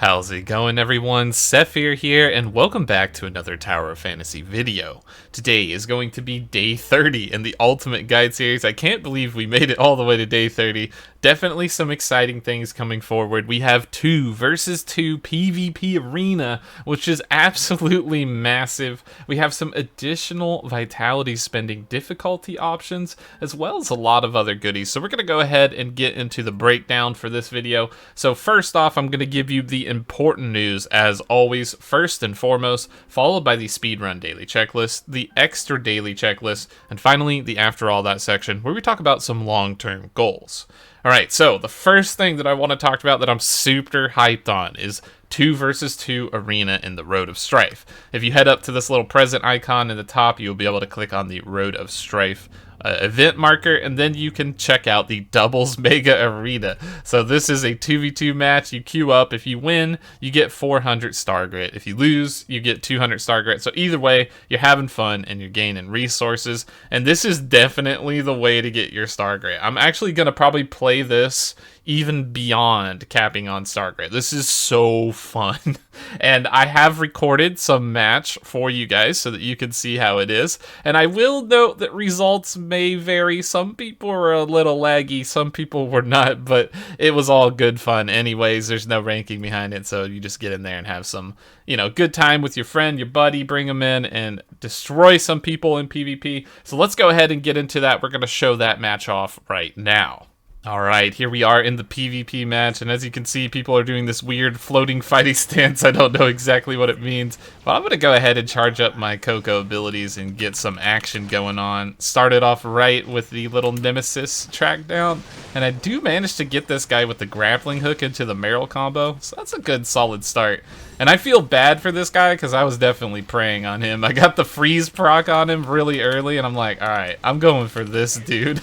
How's it going, everyone? Sethphir here, and welcome back to another Tower of Fantasy video. Today is going to be day 30 in the Ultimate Guide series. I can't believe we made it all the way to day 30. Definitely some exciting things coming forward. We have 2 versus 2 PvP arena, which is absolutely massive. We have some additional vitality spending difficulty options, as well as a lot of other goodies. So we're going to go ahead and get into the breakdown for this video. So first off, I'm going to give you the important news, as always, first and foremost, followed by the speedrun daily checklist, the extra daily checklist, and finally the after all that section, where we talk about some long-term goals. Alright, so the first thing that I want to talk about that I'm super hyped on is 2 versus 2 arena in the Road of Strife. If you head up to this little present icon in the top, you'll be able to click on the Road of Strife event marker, and then you can check out the doubles mega arena. So this is a 2v2 match. You queue up. If you win, you get 400 star grit. If you lose, you get 200 star grit. So either way, you're having fun and you're gaining resources, and this is definitely the way to get your star grit. I'm actually gonna probably play this even beyond capping on star grit. This is so fun. And I have recorded some match for you guys so that you can see how it is. And I will note that results may vary. Some people were a little laggy, some people were not, but it was all good fun anyways. There's no ranking behind it, so you just get in there and have some, good time with your friend, your buddy, bring them in and destroy some people in PvP. So let's go ahead and get into that. We're going to show that match off right now. Alright, here we are in the PvP match, and as you can see, people are doing this weird floating fighting stance. I don't know exactly what it means, but I'm going to go ahead and charge up my Coco abilities and get some action going on. Started off right with the little Nemesis track down, and I do manage to get this guy with the grappling hook into the Meryl combo, so that's a good solid start. And I feel bad for this guy because I was definitely preying on him. I got the freeze proc on him really early, and I'm like, alright, I'm going for this dude.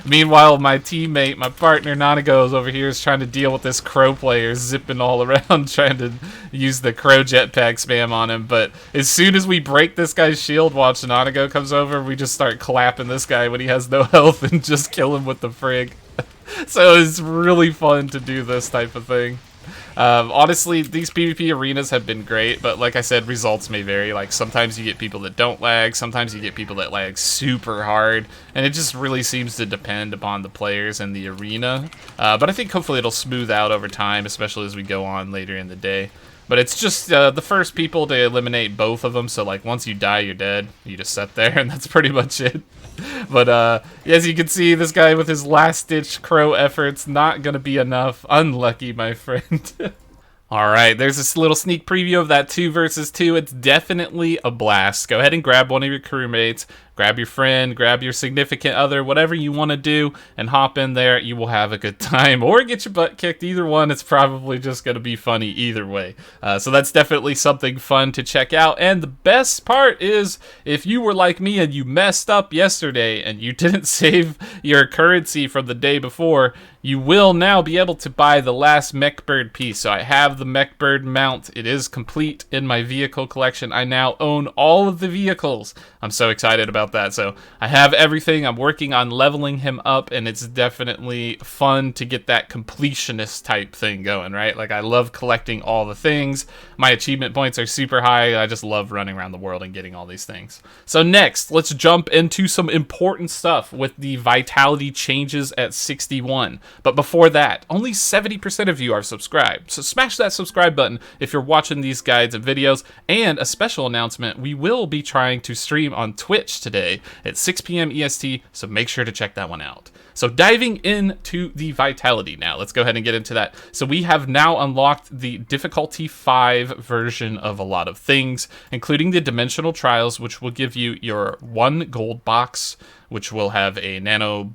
Meanwhile, my teammate, my partner, Nanago, over here is trying to deal with this crow player zipping all around, trying to use the crow jetpack spam on him. But as soon as we break this guy's shield, watch Nanago comes over, we just start clapping this guy when he has no health and just kill him with the Frigg. So it's really fun to do this type of thing. Honestly, these PvP arenas have been great, but like I said, results may vary. Like, sometimes you get people that don't lag, sometimes you get people that lag super hard, and it just really seems to depend upon the players and the arena. But I think hopefully it'll smooth out over time, especially as we go on later in the day. But it's just the first people to eliminate both of them, so like once you die, you're dead. You just sit there, and that's pretty much it. But as you can see, this guy with his last-ditch crow efforts, not gonna be enough. Unlucky, my friend. Alright, there's this little sneak preview of that 2 versus 2. It's definitely a blast. Go ahead and grab one of your crewmates, grab your friend, grab your significant other, whatever you want to do, and hop in there. You will have a good time, or get your butt kicked. Either one, it's probably just going to be funny either way. So that's definitely something fun to check out. And the best part is, if you were like me and you messed up yesterday and you didn't save your currency from the day before, you will now be able to buy the last Mechbird piece. So I have the Mechbird Mount. It is complete in my vehicle collection. I now own all of the vehicles. I'm so excited about that. So I have everything. I'm working on leveling him up, and it's definitely fun to get that completionist type thing going, right? Like, I love collecting all the things. My achievement points are super high. I just love running around the world and getting all these things. So next, let's jump into some important stuff with the vitality changes at 61. But before that, only 70% of you are subscribed. So smash that subscribe button if you're watching these guides and videos. And a special announcement, we will be trying to stream on Twitch today at 6 p.m. EST, so make sure to check that one out. So diving into the vitality now, let's go ahead and get into that. So we have now unlocked the difficulty 5 version of a lot of things, including the dimensional trials, which will give you your 1 gold box, which will have a nano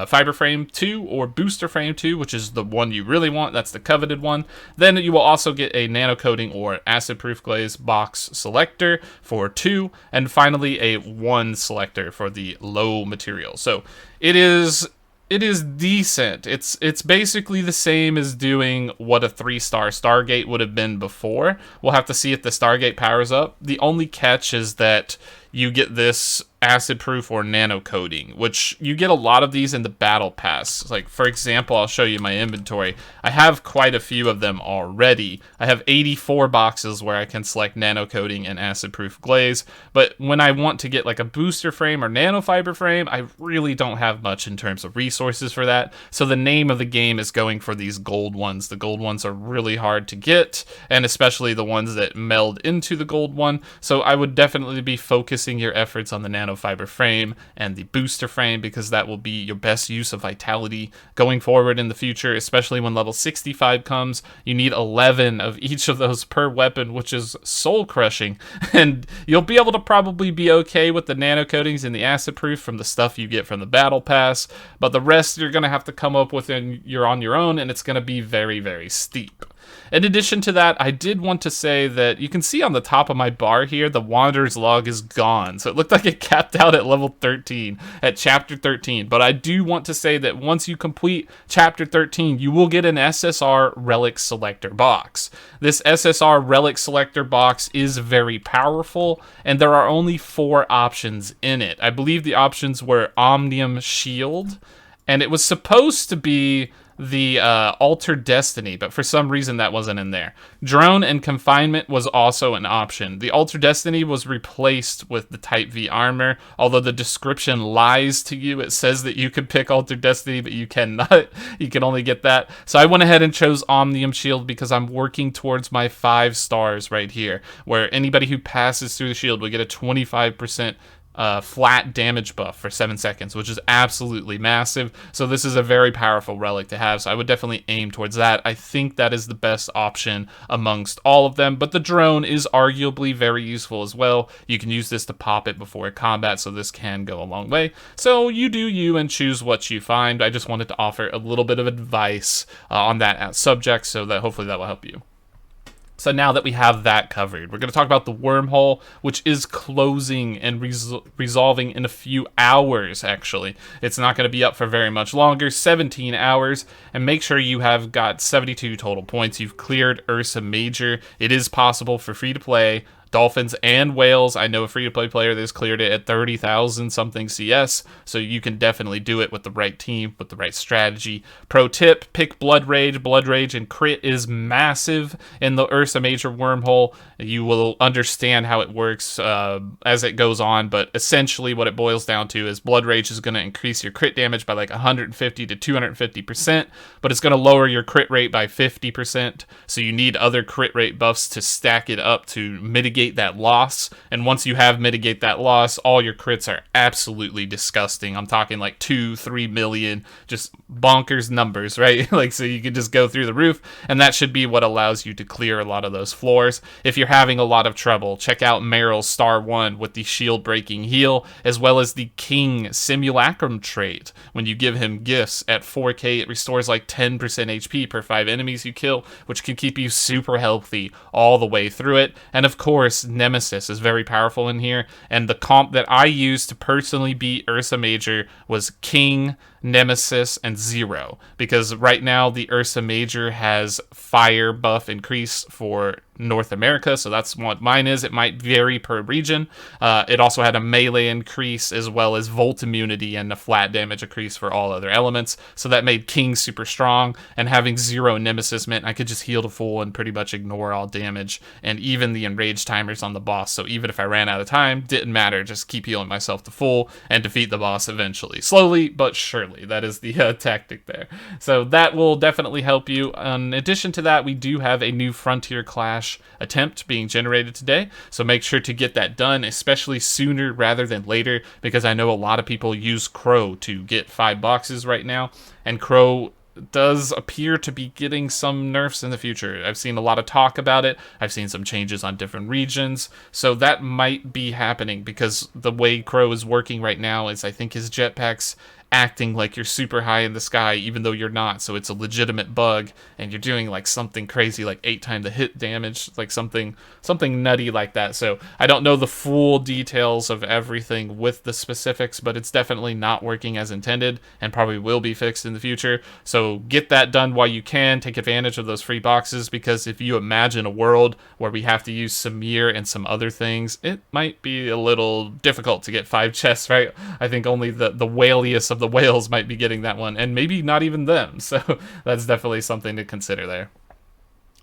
fiber frame 2 or booster frame 2, which is the one you really want. That's the coveted one. Then you will also get a nano coating or acid proof glaze box selector for 2, and finally a 1 selector for the low material. So it is decent. It's basically the same as doing what a 3-star Stargate would have been before. We'll have to see if the Stargate powers up. The only catch is that you get this acid proof or nano coating, which you get a lot of these in the battle pass. Like, for example, I'll show you my inventory. I have quite a few of them already. I have 84 boxes where I can select nano coating and acid proof glaze, but when I want to get like a booster frame or nanofiber frame, I really don't have much in terms of resources for that. So the name of the game is going for these gold ones. The gold ones are really hard to get, and especially the ones that meld into the gold one. So I would definitely be focusing your efforts on the nanofiber frame and the booster frame, because that will be your best use of vitality going forward in the future, especially when level 65 comes. You need 11 of each of those per weapon, which is soul crushing, and you'll be able to probably be okay with the nano coatings and the acid proof from the stuff you get from the battle pass, but the rest you're going to have to come up with on your own, and it's going to be very, very steep. In addition to that, I did want to say that you can see on the top of my bar here, the Wanderer's Log is gone. So it looked like it capped out at level 13, at chapter 13. But I do want to say that once you complete chapter 13, you will get an SSR Relic Selector box. This SSR Relic Selector box is very powerful, and there are only 4 options in it. I believe the options were Omnium Shield, and it was supposed to be the Altered Destiny, but for some reason that wasn't in there. Drone and Confinement was also an option. The Altered Destiny was replaced with the Type V armor, although the description lies to you. It says that you could pick Altered Destiny, but you cannot. You can only get that. So I went ahead and chose Omnium Shield because I'm working towards my 5 stars right here, where anybody who passes through the shield will get a 25% flat damage buff for 7 seconds, which is absolutely massive. So this is a very powerful relic to have, so I would definitely aim towards that. I think that is the best option amongst all of them, but the drone is arguably very useful as well. You can use this to pop it before combat, so this can go a long way. So you do you and choose what you find. I just wanted to offer a little bit of advice on that subject, so that hopefully that will help you. So now that we have that covered, we're going to talk about the Wormhole, which is closing and resolving in a few hours, actually. It's not going to be up for very much longer, 17 hours, and make sure you have got 72 total points. You've cleared Ursa Major. It is possible for free-to-play Dolphins and Whales. I know a free-to-play player that's cleared it at 30,000 something CS, so you can definitely do it with the right team, with the right strategy. Pro tip, pick Blood Rage. Blood Rage and crit is massive in the Ursa Major Wormhole. You will understand how it works as it goes on, but essentially what it boils down to is Blood Rage is going to increase your crit damage by like 150 to 250%, but it's going to lower your crit rate by 50%, so you need other crit rate buffs to stack it up to mitigate that loss. And once you have mitigate that loss, all your crits are absolutely disgusting. I'm talking like 2-3 million, just bonkers numbers, right? Like, so you can just go through the roof, and that should be what allows you to clear a lot of those floors. If you're having a lot of trouble, check out Meryl's Star 1 with the shield breaking heal, as well as the King Simulacrum trait. When you give him gifts at 4k, it restores like 10% HP per 5 enemies you kill, which can keep you super healthy all the way through it. And of course, Nemesis is very powerful in here, and the comp that I used to personally beat Ursa Major was King, Nemesis, and Zero, because right now the Ursa Major has fire buff increase for North America, so that's what mine is. It might vary per region. It also had a melee increase as well as volt immunity and a flat damage increase for all other elements, so that made King super strong, and having Zero Nemesis meant I could just heal to full and pretty much ignore all damage, and even the enrage timers on the boss, so even if I ran out of time, didn't matter, just keep healing myself to full and defeat the boss eventually. Slowly but surely, that is the tactic there. So that will definitely help you. In addition to that, we do have a new Frontier Clash attempt being generated today, so make sure to get that done, especially sooner rather than later, because I know a lot of people use Crow to get 5 boxes right now, and Crow does appear to be getting some nerfs in the future. I've seen a lot of talk about it. I've seen some changes on different regions, so that might be happening, because the way Crow is working right now is I think his jetpacks acting like you're super high in the sky even though you're not, so it's a legitimate bug, and you're doing like something crazy like 8 times the hit damage, like something nutty like that. So I don't know the full details of everything with the specifics, but it's definitely not working as intended and probably will be fixed in the future. So get that done while you can. Take advantage of those free boxes, because if you imagine a world where we have to use Sethphir and some other things, it might be a little difficult to get 5 chests, right? I think only the whaliest of the whales might be getting that one, and maybe not even them. So that's definitely something to consider there.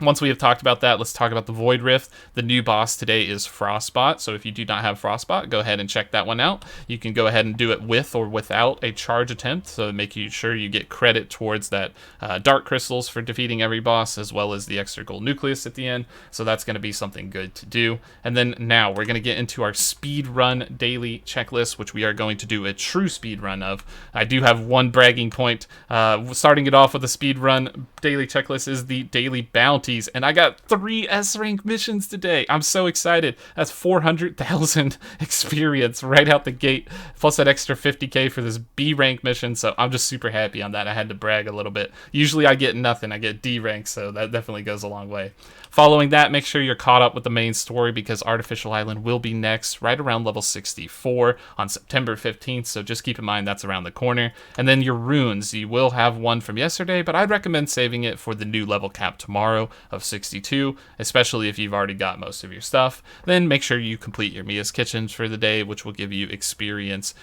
Once we have talked about that, let's talk about the Void Rift. The new boss today is Frostbot, so if you do not have Frostbot, go ahead and check that one out. You can go ahead and do it with or without a charge attempt, so making sure you get credit towards that dark crystals for defeating every boss, as well as the extra gold nucleus at the end, so that's going to be something good to do. And then now we're going to get into our speed run daily checklist, which we are going to do a true speed run of. I do have one bragging point. Starting it off with a speed run daily checklist is the daily bounty. And I got 3 S-rank missions today. I'm so excited. That's 400,000 experience right out the gate, plus that extra 50k for this B-rank mission, so I'm just super happy on that. I had to brag a little bit. Usually I get nothing. I get D rank, so that definitely goes a long way. Following that, make sure you're caught up with the main story, because Artificial Island will be next, right around level 64 on September 15th, so just keep in mind that's around the corner. And then your runes, you will have one from yesterday, but I'd recommend saving it for the new level cap tomorrow of 62, especially if you've already got most of your stuff. Then make sure you complete your Mia's Kitchens for the day, which will give you experience,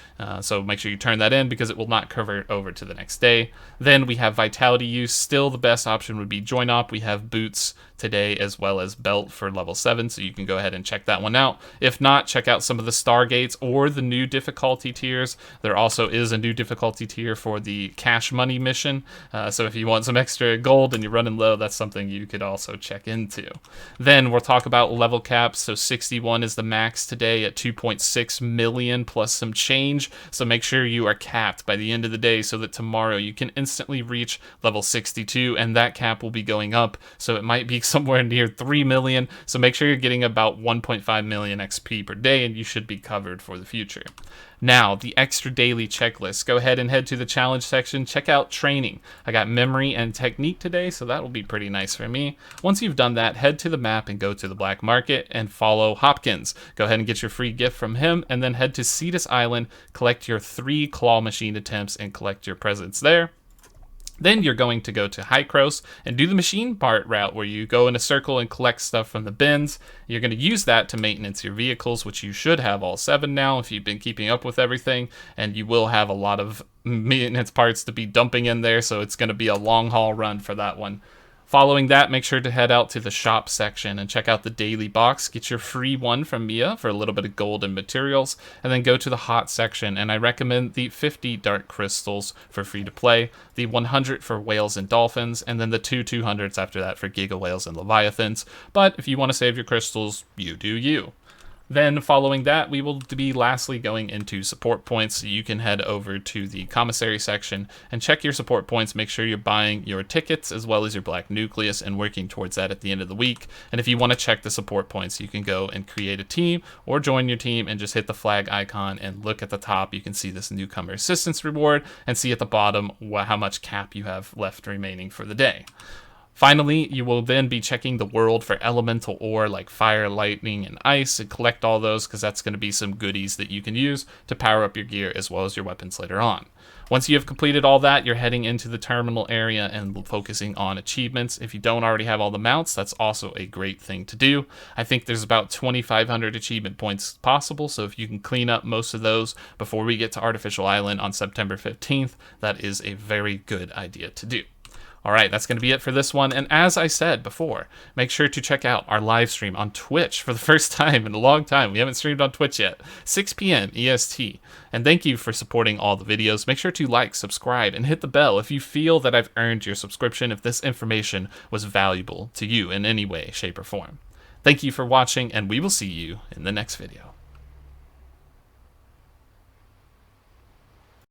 so make sure you turn that in, because it will not convert over to the next day. Then we have Vitality use. Still the best option would be Join Op. We have Boots today, as well as Belt for level 7, so you can go ahead and check that one out. If not, check out some of the Stargates or the new difficulty tiers. There also is a new difficulty tier for the Cash Money mission, so if you want some extra gold and you're running low, that's something you could also check into. Then we'll talk about level caps. So 61 is the max today at 2.6 million plus some change, so make sure you are capped by the end of the day, so that tomorrow you can instantly reach level 62, and that cap will be going up, so it might be somewhere near 3 million, so make sure you're getting about 1.5 million XP per day, and you should be covered for the future. Now, the extra daily checklist. Go ahead and head to the challenge section. Check out training. I got memory and technique today, so that will be pretty nice for me. Once you've done that, head to the map and go to the black market and follow Hopkins. Go ahead and get your free gift from him, and then head to Cetus Island, collect your 3 claw machine attempts, and collect your presents there. Then you're going to go to Hycros and do the machine part route, where you go in a circle and collect stuff from the bins. You're going to use that to maintenance your vehicles, which you should have all 7 now if you've been keeping up with everything, and you will have a lot of maintenance parts to be dumping in there, so it's going to be a long haul run for that one. Following that, make sure to head out to the shop section and check out the daily box. Get your free one from Mia for a little bit of gold and materials, and then go to the hot section, and I recommend the 50 dark crystals for free to play, the 100 for whales and dolphins, and then the 200s after that for giga whales and leviathans. But if you want to save your crystals, you do you. Then following that, we will be lastly going into support points. So you can head over to the commissary section and check your support points. Make sure you're buying your tickets as well as your black nucleus and working towards that at the end of the week. And if you want to check the support points, you can go and create a team or join your team and just hit the flag icon and look at the top. You can see this newcomer assistance reward and see at the bottom how much cap you have left remaining for the day. Finally, you will then be checking the world for elemental ore like fire, lightning, and ice, and collect all those, because that's going to be some goodies that you can use to power up your gear as well as your weapons later on. Once you have completed all that, you're heading into the terminal area and focusing on achievements. If you don't already have all the mounts, that's also a great thing to do. I think there's about 2,500 achievement points possible, so if you can clean up most of those before we get to Artificial Island on September 15th, that is a very good idea to do. All right, that's going to be it for this one. And as I said before, make sure to check out our live stream on Twitch for the first time in a long time. We haven't streamed on Twitch yet. 6 p.m. EST. And thank you for supporting all the videos. Make sure to like, subscribe, and hit the bell if you feel that I've earned your subscription, if this information was valuable to you in any way, shape, or form. Thank you for watching, and we will see you in the next video.